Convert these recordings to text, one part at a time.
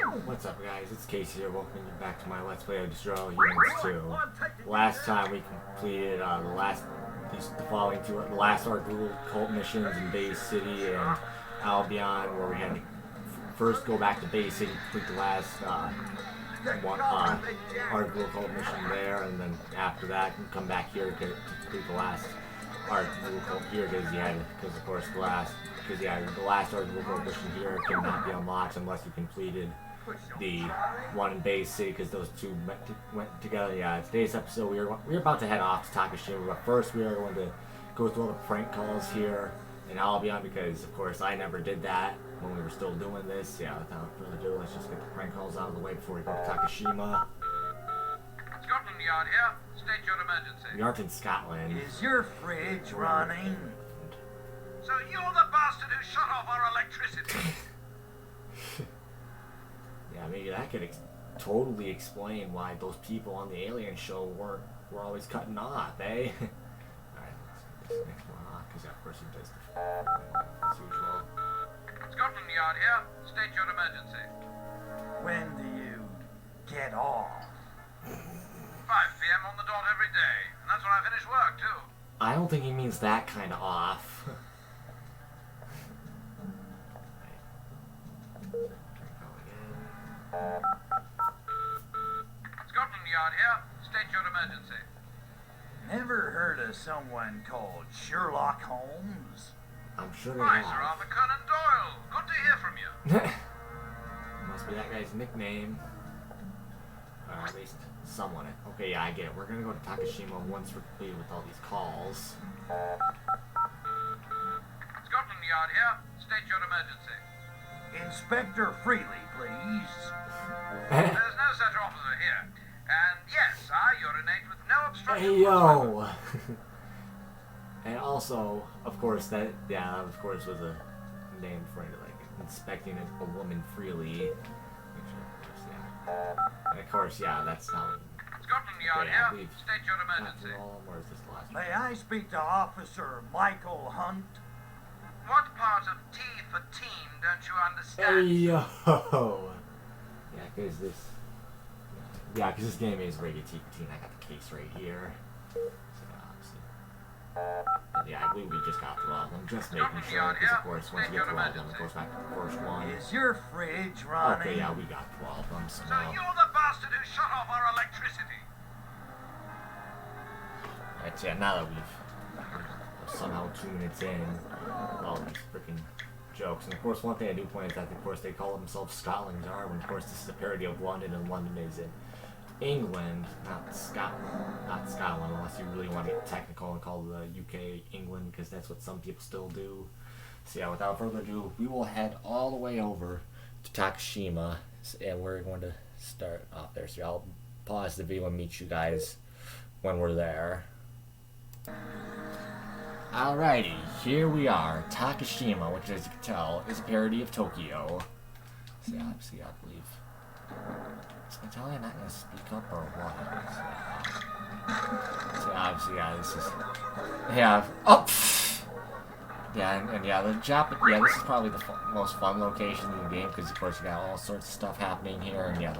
What's up, guys? It's Casey here. Welcome you back to my Let's Play of Destroy All Humans 2. Last time we completed the following two, the last Argul cult missions in Bay City and Albion, where we had to first go back to Bay City, complete the last Argul cult mission there, and then after that, come back here to complete the last Argul cult here, because of course the last Argul cult mission here cannot be unlocked unless you completed the one in Bay City, because those two went together. Yeah, today's episode we're about to head off to Takoshima, but first we are going to go through all the prank calls here in Albion, because of course I never did that when we were still doing this. Yeah, without further ado, let's just get the prank calls out of the way before we go to Takoshima. Scotland Yard here. State your emergency. We aren't in Scotland. Is your fridge running? So you're the bastard who shut off our electricity. Yeah, maybe that could totally explain why those people on the Alien show were always cutting off, eh? Alright, let's get this next one off, because of course he does as usual. Scotland Yard here. State your emergency. When do you get off? 5 p.m. on the dot every day. And that's when I finish work, too. I don't think he means that kind of off. Scotland Yard here. State your emergency. Never heard of someone called Sherlock Holmes? I'm sure they Hi, Sir have. Arthur Conan Doyle. Good to hear from you. Must be that guy's nickname. Or at least someone. Okay, yeah, I get it. We're gonna go to Takoshima once we're completed with all these calls. Scotland Yard here. State your emergency. Inspector Freely, please. There's no such officer here. And yes, I urinate with no obstruction. Hey, yo! And also, of course, was a name for inspecting a woman freely. And of course, yeah, that's how. Scotland Yard here. State your emergency. Where is this last May I speak to Officer Michael Hunt? What part of T for teen don't you understand? Hey, yo! Yeah, because this game is rated T for teen. I got the case right here. So, yeah, I believe we just got through all of them. Just making sure, because of course, once you get through all of them, it goes back to the first one. Is your fridge running? Okay, yeah, we got through all of them. So you're the bastard who shut off our electricity. That's it. Now that we've somehow 2 minutes in, all these freaking jokes. And of course, one thing I do point is that, of course, they call themselves Scotland Yard, when of course this is a parody of London, and London is in England, not Scotland, unless you really want to get technical and call the UK England, because that's what some people still do. So yeah, without further ado, we will head all the way over to Takoshima, and we're going to start off there. So I'll pause the video and meet you guys when we're there. Alrighty, here we are, Takoshima, which, as you can tell, is a parody of Tokyo. So yeah, obviously, I believe. Is Natalya not gonna speak up or what? So obviously, yeah, this is. Yeah. Oh! Yeah, and yeah, this is probably the most fun location in the game, because of course you got all sorts of stuff happening here, and yeah,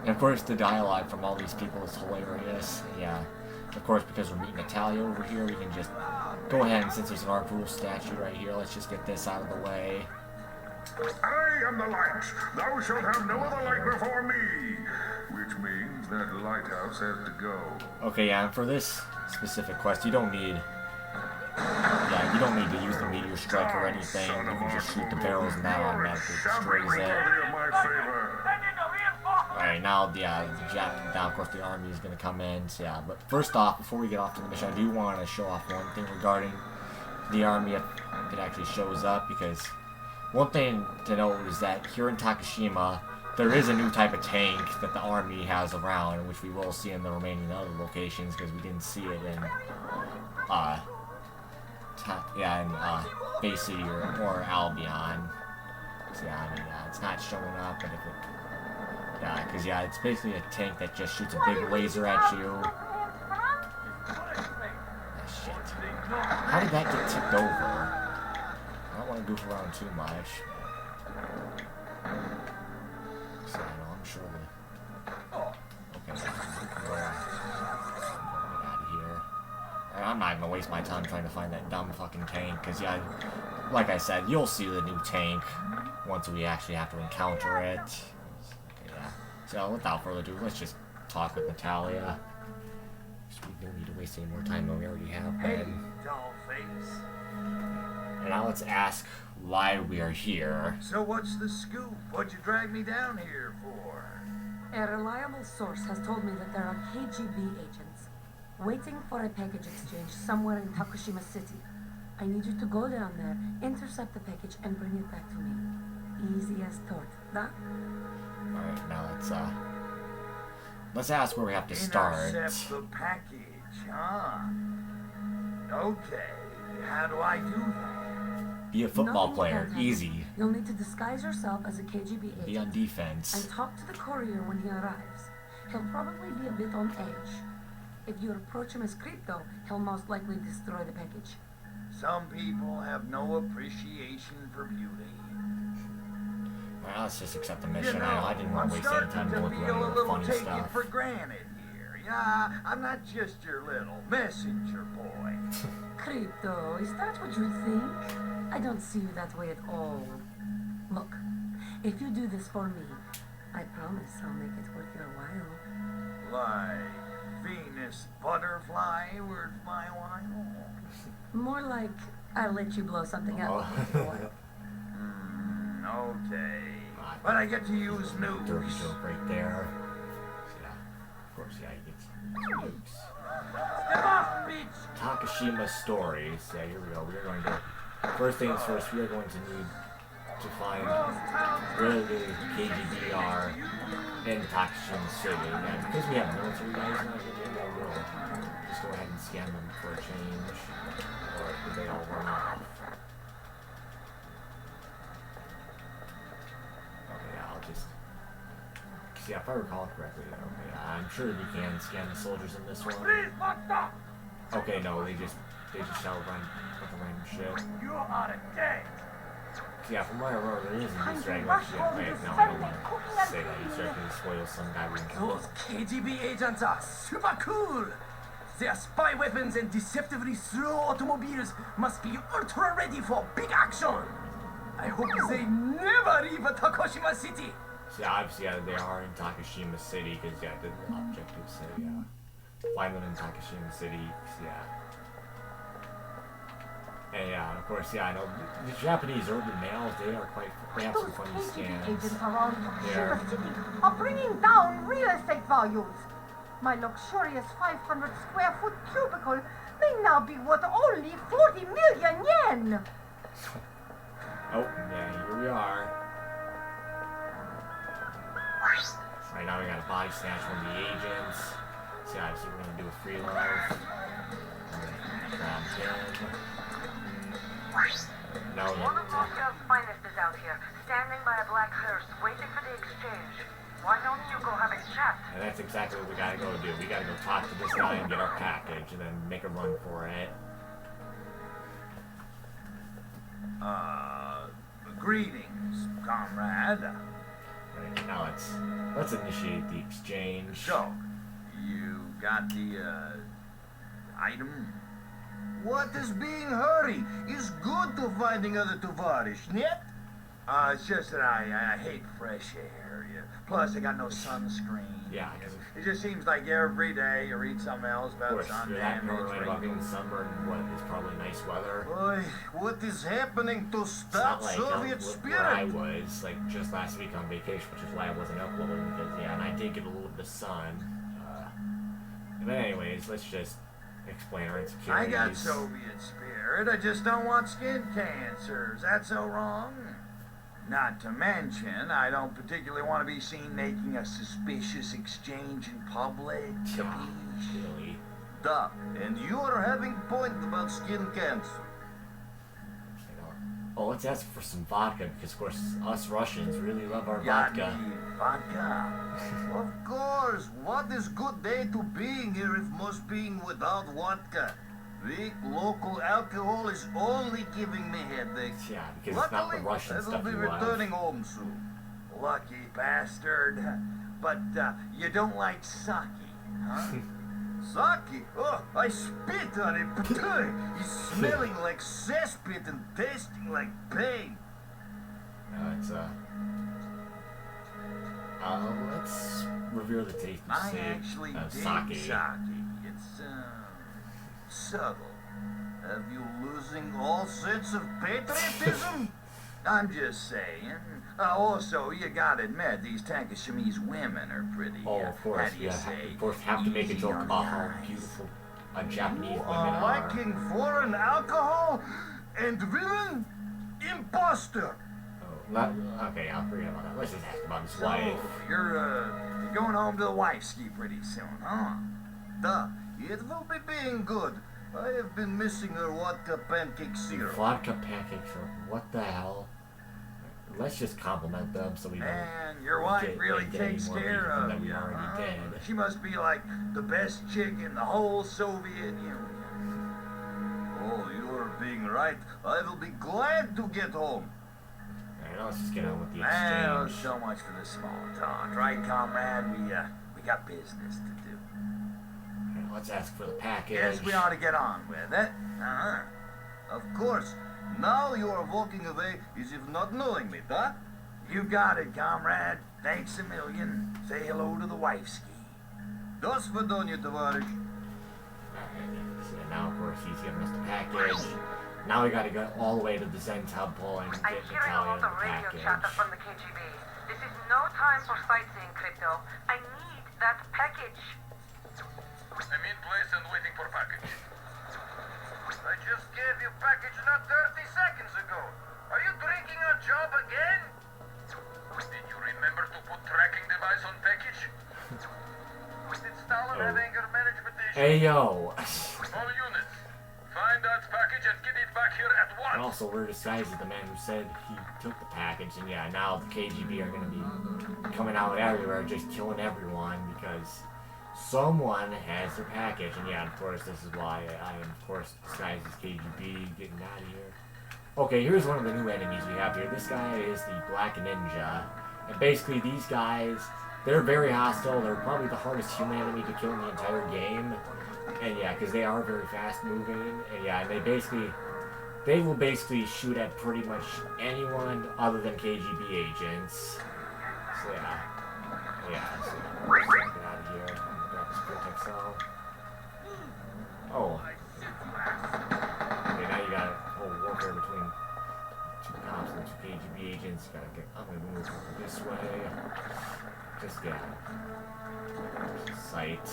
and of course the dialogue from all these people is hilarious. Yeah. Of course, because we're meeting Natalya over here, we can just go ahead, and since there's an Argul statue right here, let's just get this out of the way. I am the light. Thou shalt have no other light before me. Which means that lighthouse has to go. Okay, yeah, and for this specific quest, you don't need to use the meteor strike or anything. You can just shoot the barrels and that automatically destroys it. Alright, now of course the army is going to come in, so yeah, but first off, before we get off to the mission, I do want to show off one thing regarding the army, if it actually shows up, because one thing to note is that here in Takoshima, there is a new type of tank that the army has around, which we will see in the remaining other locations, because we didn't see it in, Bay City or Albion. So yeah, I mean, it's not showing up, but if it, because it's basically a tank that just shoots a big laser at you. Shit. How did that get tipped over? I don't want to goof around too much. waste my time trying to find that dumb fucking tank, because, yeah, like I said, you'll see the new tank once we actually have to encounter it. Yeah. So, without further ado, let's just talk with Natalya. We don't need to waste any more time than we already have. Hey, dollface. And now let's ask why we are here. So what's the scoop? What'd you drag me down here for? A reliable source has told me that there are KGB agents waiting for a package exchange somewhere in Takoshima City. I need you to go down there, intercept the package, and bring it back to me. Easy as tort. That? Alright, now let's ask where we have to start. Intercept the package, huh? Okay, how do I do that? Be a football Nothing player. can happen. Easy. You'll need to disguise yourself as a KGB agent. Be on defense. And talk to the courier when he arrives. He'll probably be a bit on edge. If you approach him as crypto, he'll most likely destroy the package. Some people have no appreciation for beauty. Well, let's just accept the You mission. know, I didn't want I'm to waste any starting time to going through feel any a of the little funny taken stuff. for granted here. Yeah, I'm not just your little messenger boy. Crypto, is that what you think? I don't see you that way at all. Look, if you do this for me, I promise I'll make it worth your while. Like Venus butterfly worth my while. More like I'll let you blow something up. Okay. But I get to use nukes. Dirty joke right there. So, yeah. Of course, yeah, he gets nukes. Step off, bitch! Takoshima Story. So, yeah, here we go. We are going to... First things first, we are going to need to find where the KGB are in Takoshima City. And because we have military guys now, we'll just go ahead and scan them for a change. Or did they all run off? Okay, yeah, I'll just... See, if I recall correctly, okay, I'm sure we can scan the soldiers in this one. Okay, no, they just shall run with the random shit. You are dead. Yeah, from what I remember, there is an Easter egg like shit. Wait, no, I don't want to say that Easter egg because it spoils some guy we encounter. Those KGB agents are super cool. Their spy weapons and deceptively slow automobiles must be ultra ready for big action. I hope they never leave Takoshima City. So yeah, obviously, yeah, they are in Takoshima City because, yeah, the objectives say, find them in Takoshima City, 'cause, yeah. And yeah, and of course, yeah, I know the Japanese urban males, they have some Those funny KGB scans. agents around Takoshima Yeah. City are bringing down real estate values. My luxurious 500 square foot cubicle may now be worth only 40 million yen. Oh, yeah, here we are. Right now we got a body snatch from the agents. So yeah, obviously we're gonna do a free love. Grab him. No, One of Moscow's finest is out here, standing by a black hearse, waiting for the exchange. Why don't you go have a chat? and that's exactly what we gotta go do. We gotta go talk to this guy and get our package, and then make a run for it. Greetings, comrade. Right, now let's initiate the exchange. So, you got the, item? What is being hurry? It's good to finding other tovarish, net? It's just that I hate fresh air. Yeah. Plus, I got no sunscreen. Yeah, 'cause It just seems like every day you read something else of about course, sun you're that damage, paranoid about being raping. sunburned in what is probably nice weather. Boy, what is happening to It's stop not like Soviet where I spirit? was, like, just last week on vacation, which is why I wasn't uploading, because, yeah, and I did get a little bit of sun. But anyways, let's just explain our I insecurities. got Soviet spirit. I just don't want skin cancer. Is that so wrong? Not to mention, I don't particularly want to be seen making a suspicious exchange in public. Yeah, Capiche? really. Duh, and you are having point about skin cancer. You know. Oh, let's ask for some vodka, because, of course, us Russians really love our Got vodka. me vodka. Of course, what is good day to being here if most being without vodka? Weak local alcohol is only giving me headaches. Yeah, because it's not the Luckily, Russian I will stuff be you returning love. home soon. Lucky bastard. But you don't like sake, huh? Sake? Oh, I spit on it. He's smelling like cesspit and tasting like pain. It's let's reveal the taste of I actually dig sake. sake. It's, subtle. Have you losing all sense of patriotism? I'm just saying. Also, you gotta admit, these Takoshimese women are pretty, Oh, of course, how do you say, of course, have to make a easy joke on about the how eyes. beautiful Japanese women Are are. liking foreign alcohol and women? Imposter! Okay, I'll forget about that. Let's just ask about his So, wife. you're going home to the wife ski pretty soon, huh? Duh, it will be being good. I have been missing her vodka pancake syrup. Vodka pancake syrup. What the hell? Let's just compliment them so we don't. And your wife really get any takes more care beef than of we you, already huh? did. She must be like the best chick in the whole Soviet Union. Oh, you are being right. I will be glad to get home. Alright, now let's just get on with the Well, exchange. so much for the small talk, right, comrade? We got business to do. Alright, let's ask for the package. Guess we ought to get on with it. Uh-huh. Of course. Now you are walking away as if not knowing me, huh? You got it, comrade. Thanks a million. Say hello to the wife ski. До свидания, товарищ. Alright, so now of course he's giving us the package. Now we gotta go all the way to the Zen temple and I'm get hearing a Natalya lot the of radio package. chatter from the KGB. This is no time for sightseeing, Crypto. I need that package. I'm in place and waiting for package. I just gave you package not 30 seconds ago. Are you drinking a job again? Did you remember to put tracking device on package? Did Stalin have anger management issues? Hey yo! All units, find that package and get it back here at once. And also, we're disguised as the man who said he took the package, and yeah, now the KGB are gonna be coming out everywhere, just killing everyone because someone has their package. And yeah, of course, this is why I am, of course, disguised as KGB, getting out of here. Okay, here's one of the new enemies we have here. This guy is the Black Ninja, and basically these guys, they're very hostile. They're probably the hardest human enemy to kill in the entire game. And yeah, because they are very fast moving, and yeah, they will basically shoot at pretty much anyone other than KGB agents. So yeah, so let's get out of here. Grab this Protect cell. Oh. Okay, now you got a whole warfare between two cops and two KGB agents. I'm gonna move this way. Just get out of sight.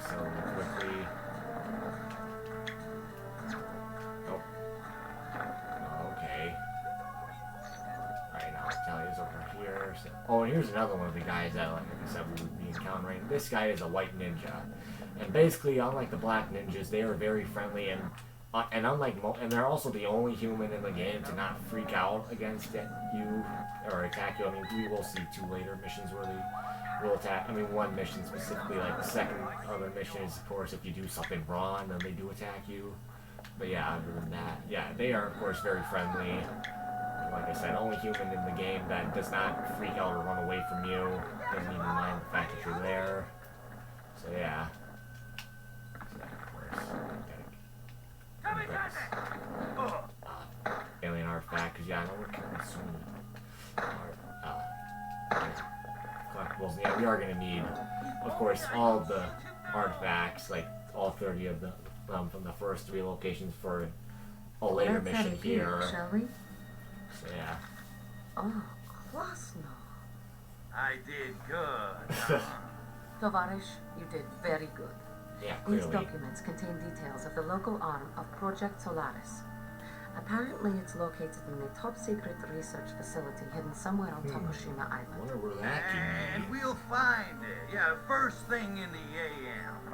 So quickly. Oh. Okay. Alright, now Natalya's over here. So, oh, and here's another one of the guys that, like I said, we would be encountering. This guy is a white ninja. And basically, unlike the black ninjas, they are very friendly and and they're also the only human in the game to not freak out against you or attack you. I mean, we will see two later missions where they will attack. I mean, one mission specifically, like the second other mission is, of course, if you do something wrong, then they do attack you. But yeah, other than that, yeah, they are, of course, very friendly. Like I said, only human in the game that does not freak out or run away from you, doesn't even mind the fact that you're there. So yeah. So, of course, alien artifact, because yeah, I know we're carrying so many collectibles. Yeah, we are going to need, of course, all of the artifacts, like all 30 of them from the first 3 locations for a later Let's have mission a beer, here. shall we? So yeah. Oh, Klasno. I did good. Tovarish, you did very good. Yeah, These clearly. documents contain details of the local arm of Project Solaris. Apparently, it's located in a top-secret research facility hidden somewhere on Takoshima I Island. wonder where that And can be. we'll find it. Yeah, first thing in the AM.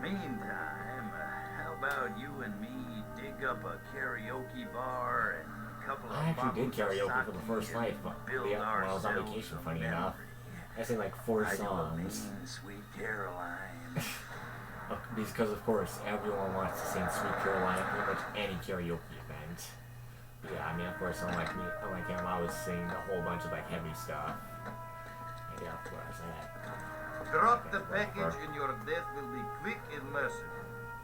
Meantime, how about you and me dig up a karaoke bar and a couple of I actually did bottles of karaoke for the sake first and night, but build yeah, when I was on ourselves vacation, a funny memory. enough. I sang like 4 I do a songs. mean, Sweet Caroline. Because of course everyone wants to sing Sweet Caroline at pretty much any karaoke event. Yeah, I mean, of course, unlike me, unlike him, I was seeing a whole bunch of like heavy stuff. And yeah, of course, I had. Drop the package and your death will be quick and merciful.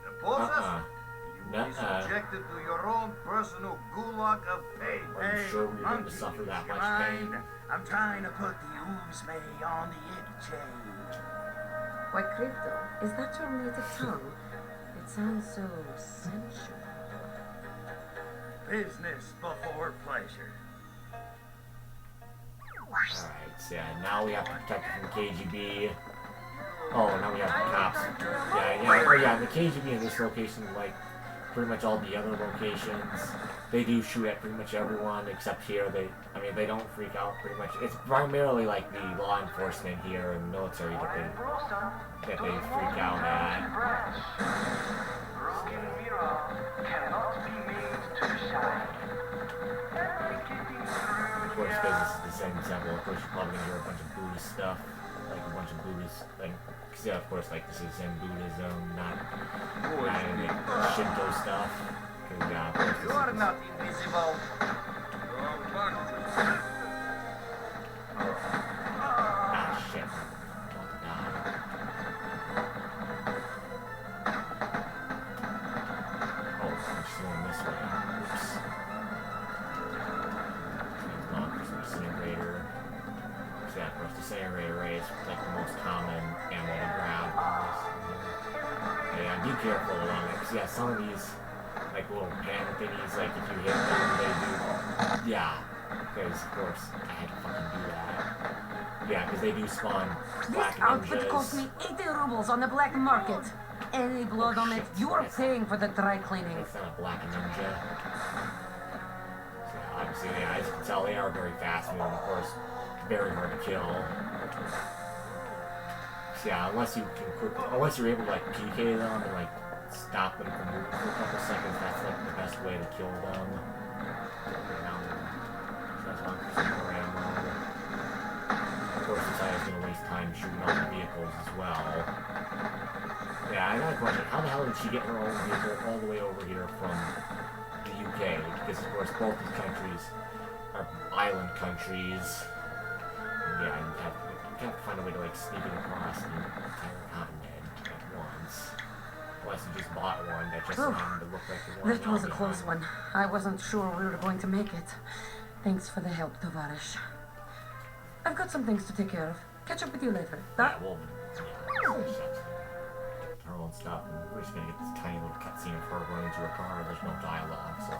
Oppose us? You will be subjected to your own personal gulag of pain. Are you sure we're going to suffer that much pain? I'm trying to put the Uzme on the exchange. Why, Crypto, is that your native tongue? It sounds so sensual. Business before pleasure. Alright, so yeah, now we have to protect it from the KGB. Oh, now we have the cops. Yeah, the KGB in this location, like pretty much all the other locations, they do shoot at pretty much everyone, except here, they don't freak out pretty much. It's primarily like the law enforcement here and military that they freak out at. Broken mirror cannot be made to shine. Of course, because this is the same example, of course you're probably going to hear a bunch of Buddhist stuff, like a bunch of Buddhist, like, cause yeah, of course, like, this is Zen Buddhism, not any Shinto stuff, cause yeah, of course, You are not invisible. ah, shit. Oh, God. Oh, I'm just going this way. Oops. Disintegrator. So yeah, of course, disintegrator ray is like the most common ammo to grab. Yeah, be careful along it, because yeah, some of these like little pan thingies, like if you hit them, they do. Yeah, because of course I had to fucking do that. Yeah, because they do spawn black This outfit cost me ninjas. 80 rubles on the black market. Any blood on it, you are paying for the dry cleaning. That's not a black ninja. So obviously, yeah, as you can tell, they are very fast moving, of course, very hard to kill. So yeah, unless you're able to like PK them and like stop them from moving for a couple seconds, that's like the best way to kill them. That's one for some more ammo. Of course, Natalya's gonna waste time shooting all the vehicles as well. Yeah, I got a question. How the hell did she get her own vehicle all the way over here from the UK? Because of course both these countries are island countries. Yeah, you have to find a way to like sneak it across the entire continent at once. Unless you just bought one that just happened to look like the one. That was a close one. I wasn't sure we were going to make it. Thanks for the help, Tovarish. I've got some things to take care of. Catch up with you later. Yeah, well, her own stuff, and we're just gonna get this tiny little cutscene of her running to her car. There's no dialogue, so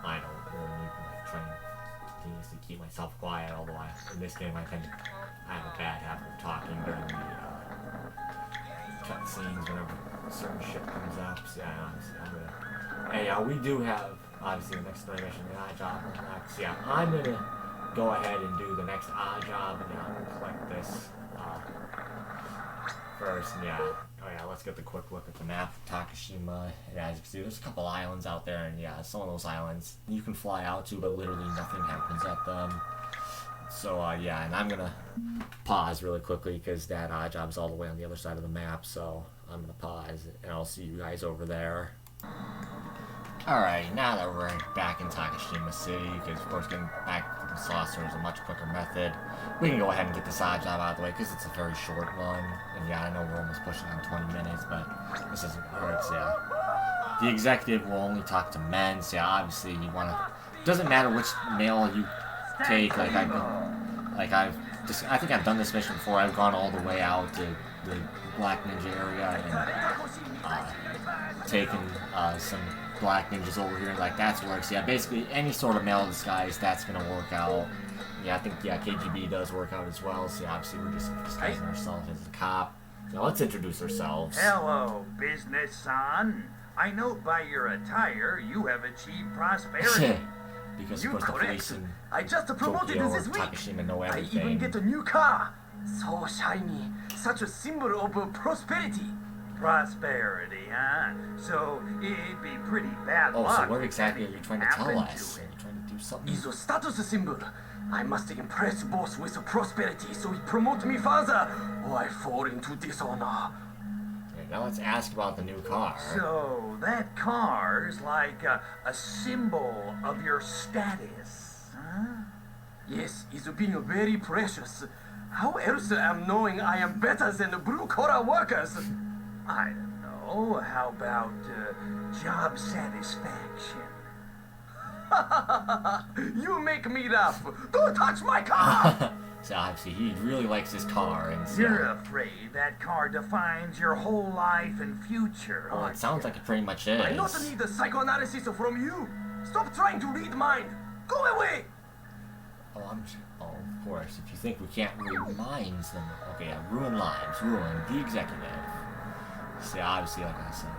I don't really need to like, try and continuously keep myself quiet. Although in this game I have a bad habit of talking during the cutscenes whenever certain shit comes up. So yeah, honestly, I'm gonna. Hey, we do have obviously the next story mission, the odd job. So yeah, I'm gonna go ahead and do the next odd job, and yeah, I'm gonna collect this first. And yeah. Oh yeah, let's get the quick look at the map of Takoshima. And as you can see, there's a couple islands out there, and yeah, some of those islands you can fly out to, but literally nothing happens at them. So yeah, and I'm gonna pause really quickly because that odd job's all the way on the other side of the map, so I'm gonna pause, and I'll see you guys over there. Alright, now that we're back in Takoshima City, because of course getting back to the saucer is a much quicker method, we can go ahead and get this odd job out of the way, because it's a very short one. And yeah, I know we're almost pushing on 20 minutes, but this isn't hurt, so yeah. The executive will only talk to men, so yeah, obviously you want to... Doesn't matter which male you take, I think I've done this mission before. I've gone all the way out to the Black Ninja area and taken some Black Ninjas over here, and like that's works. Yeah, basically any sort of male disguise, that's gonna work out. Yeah, I think KGB does work out as well. So yeah, obviously we're just disguising ourselves as a cop. Now let's introduce ourselves. Hello, business son. I note by your attire you have achieved prosperity. Because of course the police in I just promoted Tokyo this or week. Takashima know I everything. even get a new car. So shiny. Such a symbol of prosperity. Prosperity, huh? So it'd be pretty bad Oh, luck. so what exactly are you trying to tell happened us? to Are it. you trying to do something? Is a status symbol. I must impress boss with prosperity so he promote me further, or I fall into dishonor. Yeah, Now let's ask about the new car. So, that car's like a symbol of your status, huh? Yes, it's being very precious. How else am knowing I am better than the blue-collar workers? I don't know. How about job satisfaction? You make me laugh. Don't touch my car! So obviously he really likes his car, and so, You're afraid that car defines your whole life and future, well, aren't it sounds you? like it pretty much is. I don't need the psychoanalysis from you. Stop trying to read mind. Go away! Oh, of course. If you think we can't read minds, then okay, yeah, ruin lives, ruin the executive. See, obviously, like I said,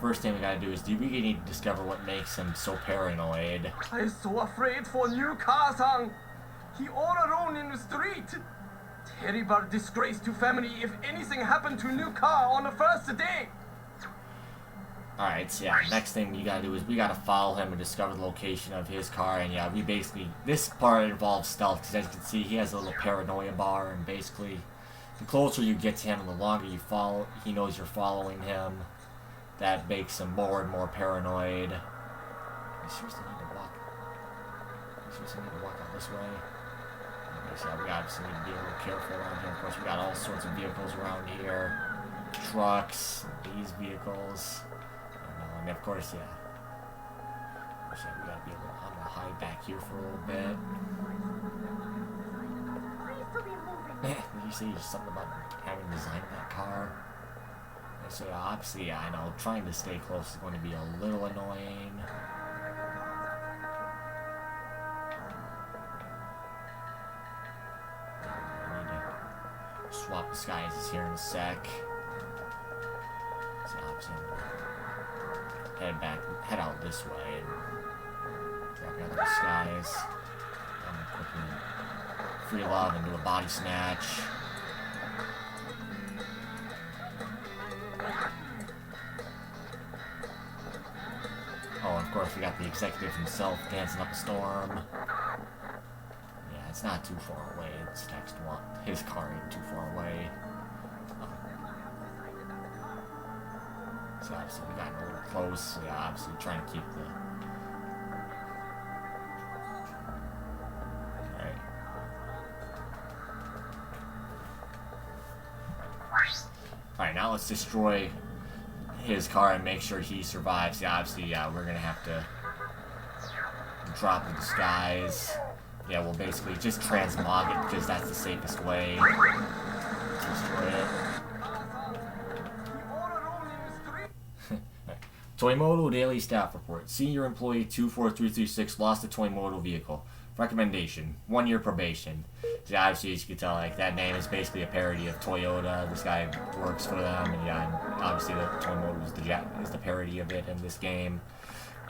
first thing we gotta do is we need to discover what makes him so paranoid. I'm so afraid for new car-san. He all alone in the street. Terrible disgrace to family if anything happened to new car on the first day. Alright, so yeah, next thing we gotta do is we gotta follow him and discover the location of his car, and yeah, we basically, this part involves stealth, because as you can see, he has a little paranoia bar, and basically, the closer you get to him and the longer you follow, he knows you're following him, that makes him more and more paranoid. We seriously need to walk out this way. Okay, so we obviously need to be a little careful around here. Of course, we got all sorts of vehicles around here. Trucks, these vehicles. And of course, yeah. So we gotta be able to, I'm gonna hide back here for a little bit. Did you say something about having designed that car? And so obviously, yeah, I know trying to stay close is going to be a little annoying. I need to swap disguises here in a sec. So obviously, head out this way and grab another disguise. I'm gonna quickly free love and do a body snatch. Oh, and of course we got the executive himself dancing up a storm. Yeah, it's not too far away. It's next one. His car ain't too far away. So obviously we got a little close. So yeah, obviously trying to keep the. Alright. Alright, now let's destroy his car and make sure he survives. Yeah, obviously, yeah, we're gonna have to drop the disguise. Yeah, we'll basically just transmog it because that's the safest way to destroy it. Toymoto Daily Staff Report. Senior Employee 24336 lost a Toymoto vehicle. Recommendation: 1 year probation. So obviously, as you can tell, like that name is basically a parody of Toyota. This guy works for them, and yeah, and obviously the Toymoto is the parody of it in this game.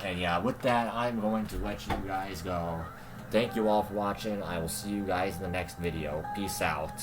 And yeah, with that, I'm going to let you guys go. Thank you all for watching. I will see you guys in the next video. Peace out.